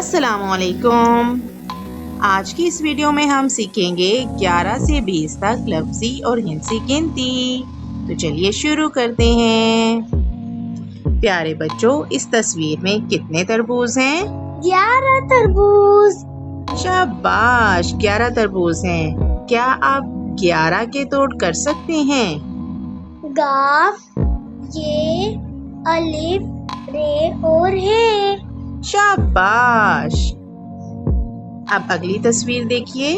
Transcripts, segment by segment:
अस्सलामुअलैकुम। आज की इस वीडियो में हम सीखेंगे 11 से 20 तक लफ्ज़ी और हिंसी गिनती। तो चलिए शुरू करते हैं। प्यारे बच्चों, इस तस्वीर में कितने तरबूज हैं? 11 तरबूज। शाबाश, 11 तरबूज हैं। क्या आप 11 के तोड़ कर सकते हैं? गाफ, ये, अलिफ, रे और हे। शाबाश। अब अगली तस्वीर देखिए।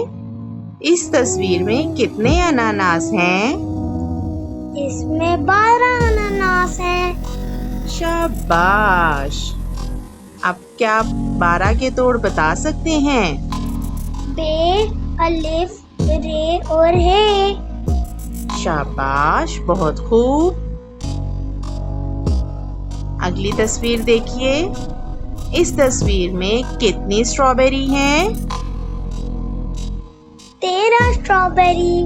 इस तस्वीर में कितने अनानास हैं? इसमें 12 अनानास हैं। शाबाश। अब क्या आप 12 के तोड़ बता सकते हैं? बे, अलिफ, रे और हे। शाबाश, बहुत खूब। अगली तस्वीर देखिए। इस तस्वीर में कितनी स्ट्रॉबेरी हैं? 13 स्ट्रॉबेरी।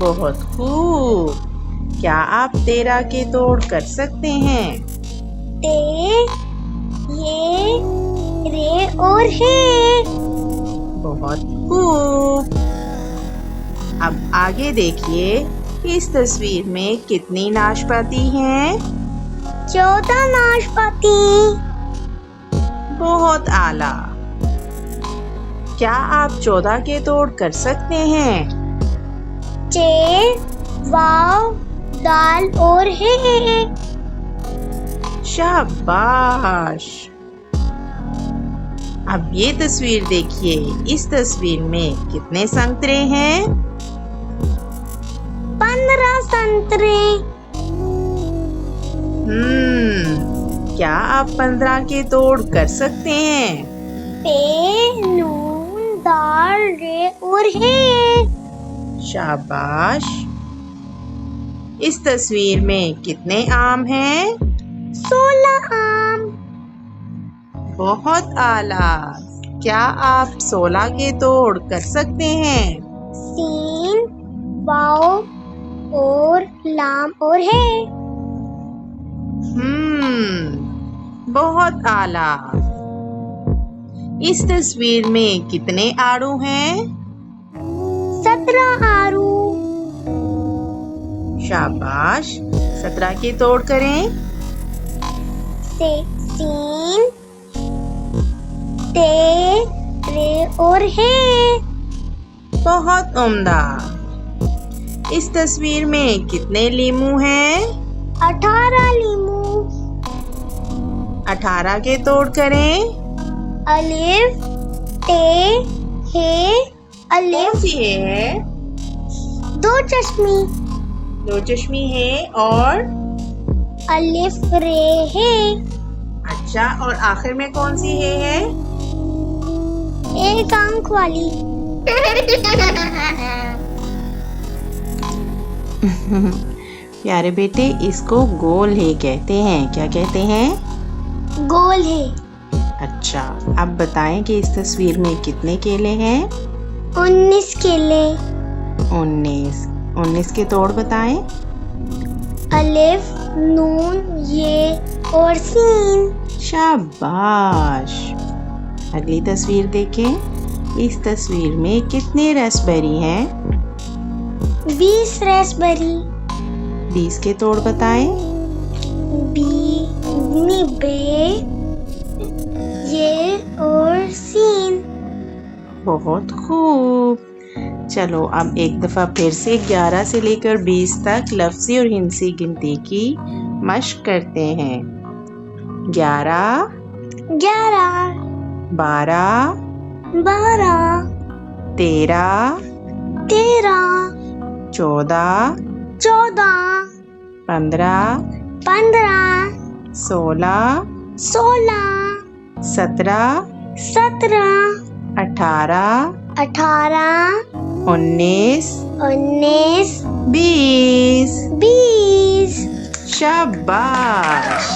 बहुत खूब। क्या आप 13 के तोड़ कर सकते हैं? ते, ये, रे और हे। बहुत खूब। अब आगे देखिए। इस तस्वीर में कितनी नाशपाती हैं? 14 नाशपाती। बहुत आला। क्या आप 14 के तोड़ कर सकते हैं? चे, वाव, दाल और हे। शाबाश। अब ये तस्वीर देखिए। इस तस्वीर में कितने संतरे हैं? 15 संतरे। क्या आप 15 के तोड़ कर सकते हैं? पे, नून, दाल, रे और हे। शाबाश। इस तस्वीर में कितने आम हैं? 16 आम। बहुत आला। क्या आप 16 के तोड़ कर सकते हैं? सीन, वाव और लाम और हे। बहुत आला। इस तस्वीर में कितने आड़ू हैं? 17 आड़ू। शाबाश। 17 के तोड़ करें। सीन, ते, रे और हे। बहुत उम्दा। इस तस्वीर में कितने लीमू हैं? 18 लीमू। 18 के तोड़ करें। अलिफ, ते, हे, अलिफ। कौन सी है? 2 चश्मी। 2 चश्मी है। और अलिफ, रे, हे। अच्छा, और आखिर में कौन सी है? एक आंख वाली। प्यारे बेटे, इसको गोल है कहते हैं। क्या कहते हैं? गोल है। अच्छा, अब बताएं कि इस तस्वीर में कितने केले हैं? 19 केले। 19 के तोड़ बताएं। अलिफ, नून, ये और सीन। शाबाश। अगली तस्वीर देखें। इस तस्वीर में कितने रास्पबेरी हैं? 20 रास्पबेरी। 20 के तोड़ बताएं। बे, ये और सीन। बहुत खूब। चलो, अब एक दफ़ा फिर से 11 से लेकर 20 तक लफ्ज़ी और हिंसी गिनती की मश्क करते हैं। 11, 11, 12, 12, 13, 13, 14, 14, 15, 15, 16, 16, 17, 17, 18, 18, 19, 19, 20। 20। शाबाश।